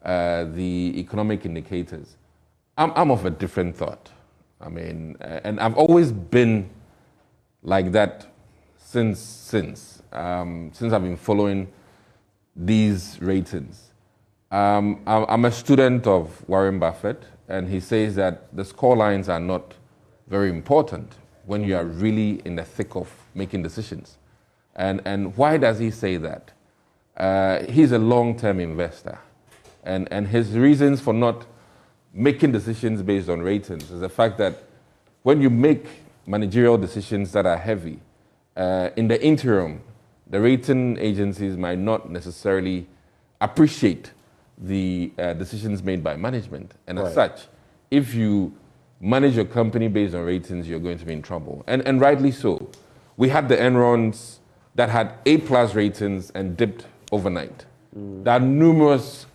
the economic indicators, I'm of a different thought. I mean, and I've always been like that since I've been following these ratings. I'm a student of Warren Buffett, and he says that the score lines are not very important when you are really in the thick of making decisions. And why does he say that? He's a long-term investor, and his reasons for not making decisions based on ratings is the fact that when you make managerial decisions that are heavy, in the interim, the rating agencies might not necessarily appreciate the decisions made by management. And as such, if you manage your company based on ratings, you're going to be in trouble. And rightly so. We had the Enrons that had A+ ratings and dipped overnight. There are numerous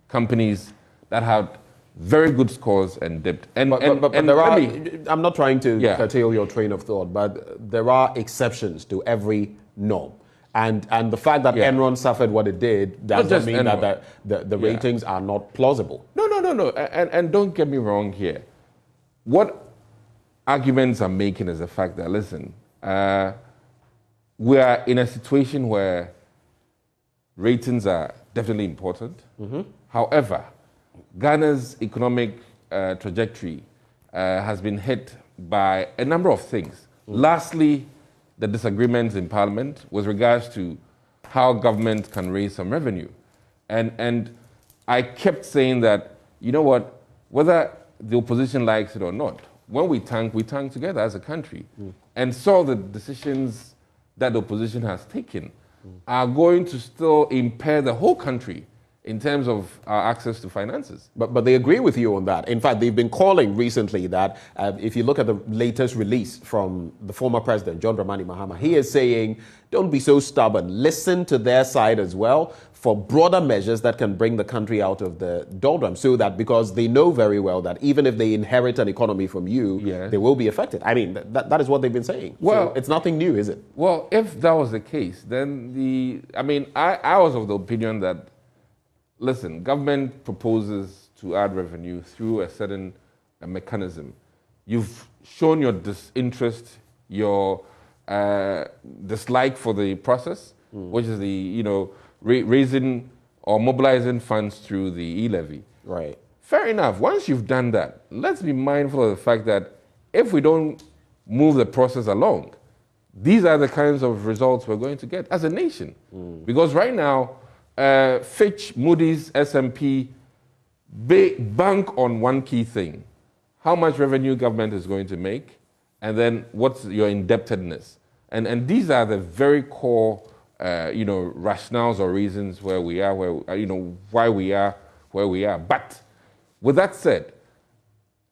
companies that had very good scores and dipped. But there are, I'm not trying to curtail your train of thought, but there are exceptions to every norm. And the fact that Enron suffered what it did doesn't mean that the ratings are not plausible. No. And don't get me wrong here. What arguments I'm making is the fact that, listen, we are in a situation where ratings are definitely important. However, Ghana's economic trajectory has been hit by a number of things. Lastly, the disagreements in Parliament with regards to how government can raise some revenue. And I kept saying that, you know what, whether the opposition likes it or not, when we tank together as a country. And so the decisions that the opposition has taken are going to still impair the whole country in terms of our access to finances. But they agree with you on that. In fact, they've been calling recently that if you look at the latest release from the former president, John Dramani Mahama, he is saying, don't be so stubborn. Listen to their side as well for broader measures that can bring the country out of the doldrums, so that, because they know very well that even if they inherit an economy from you, they will be affected. I mean, that is what they've been saying. Well, so it's nothing new, is it? Well, if that was the case, then I was of the opinion that, listen, government proposes to add revenue through a certain mechanism. You've shown your disinterest, your dislike for the process, which is the, raising or mobilizing funds through the E-levy. Right. Fair enough. Once you've done that, let's be mindful of the fact that if we don't move the process along, these are the kinds of results we're going to get as a nation. Because right now, Fitch, Moody's, S&P, bank on one key thing: how much revenue government is going to make, and then what's your indebtedness. And these are the very core, rationales or reasons where we are, why we are where we are. But with that said,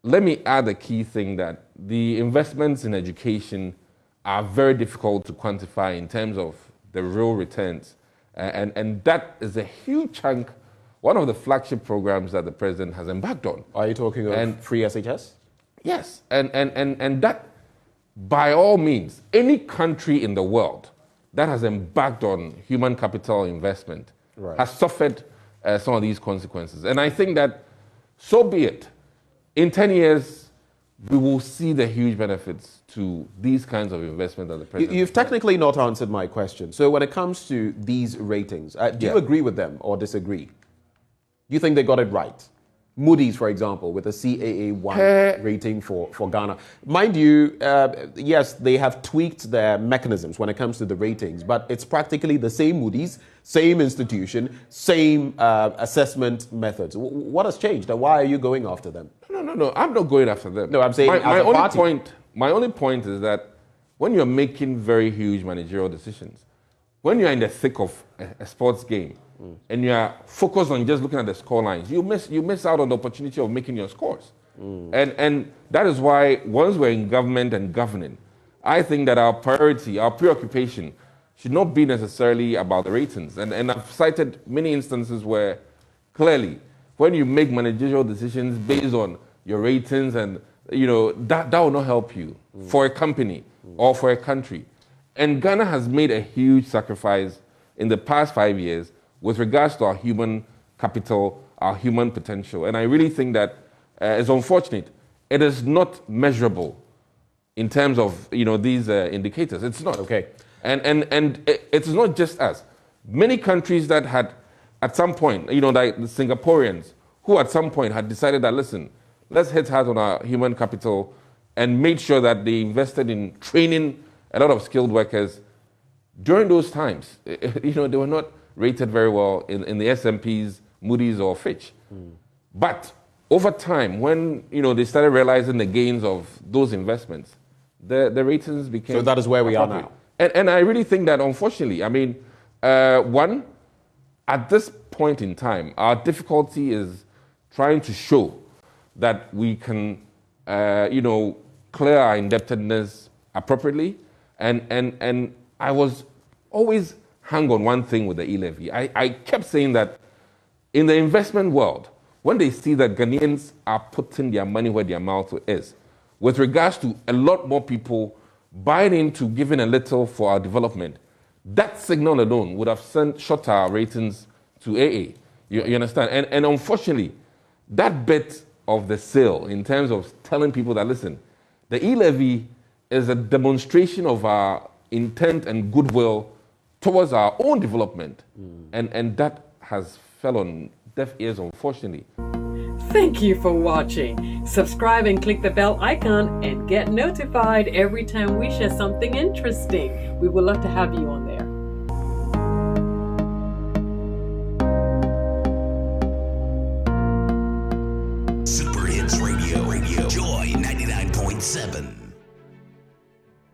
let me add a key thing, that the investments in education are very difficult to quantify in terms of the real returns. And that is a huge chunk, one of the flagship programs that the president has embarked on. Are you talking of free SHS? Yes, and that, by all means, any country in the world that has embarked on human capital investment has suffered some of these consequences. And I think that, so be it. In 10 years, we will see the huge benefits to these kinds of investment that the president... You've technically not answered my question. So when it comes to these ratings, do you agree with them or disagree? Do you think they got it right? Moody's, for example, with a CAA1 rating for Ghana. Mind you, yes, they have tweaked their mechanisms when it comes to the ratings, but it's practically the same Moody's, same institution, same assessment methods. What has changed, and why are you going after them? No, I'm not going after them. No, I'm saying my only point is that when you're making very huge managerial decisions, when you're in the thick of a sports game, and you are focused on just looking at the score lines, you miss out on the opportunity of making your scores. And that is why, once we're in government and governing, I think that our priority, our preoccupation, should not be necessarily about the ratings. And I've cited many instances where, clearly, when you make managerial decisions based on your ratings, and that will not help you for a company or for a country. And Ghana has made a huge sacrifice in the past 5 years with regards to our human capital, our human potential. And I really think that it's unfortunate. It is not measurable in terms of these indicators. It's not. Okay. And it's not just us. Many countries that had at some point, like the Singaporeans, who at some point had decided that, listen, let's hit hard on our human capital and made sure that they invested in training a lot of skilled workers. During those times, they were not rated very well in the S&Ps, Moody's, or Fitch. But over time, when they started realizing the gains of those investments, the ratings became. So that is where we are now. And I really think that, unfortunately, one, at this point in time, our difficulty is trying to show that we can, clear our indebtedness appropriately. And I was always hung on one thing with the E-levy. I kept saying that in the investment world, when they see that Ghanaians are putting their money where their mouth is, with regards to a lot more people buying into giving a little for our development, that signal alone would have shot our ratings to AA. You understand? And unfortunately, that bit of the sale in terms of telling people that, listen, the E-levy is a demonstration of our intent and goodwill towards our own development. And that has fell on deaf ears, unfortunately. Thank you for watching. Subscribe and click the bell icon and get notified every time we share something interesting. We would love to have you on there.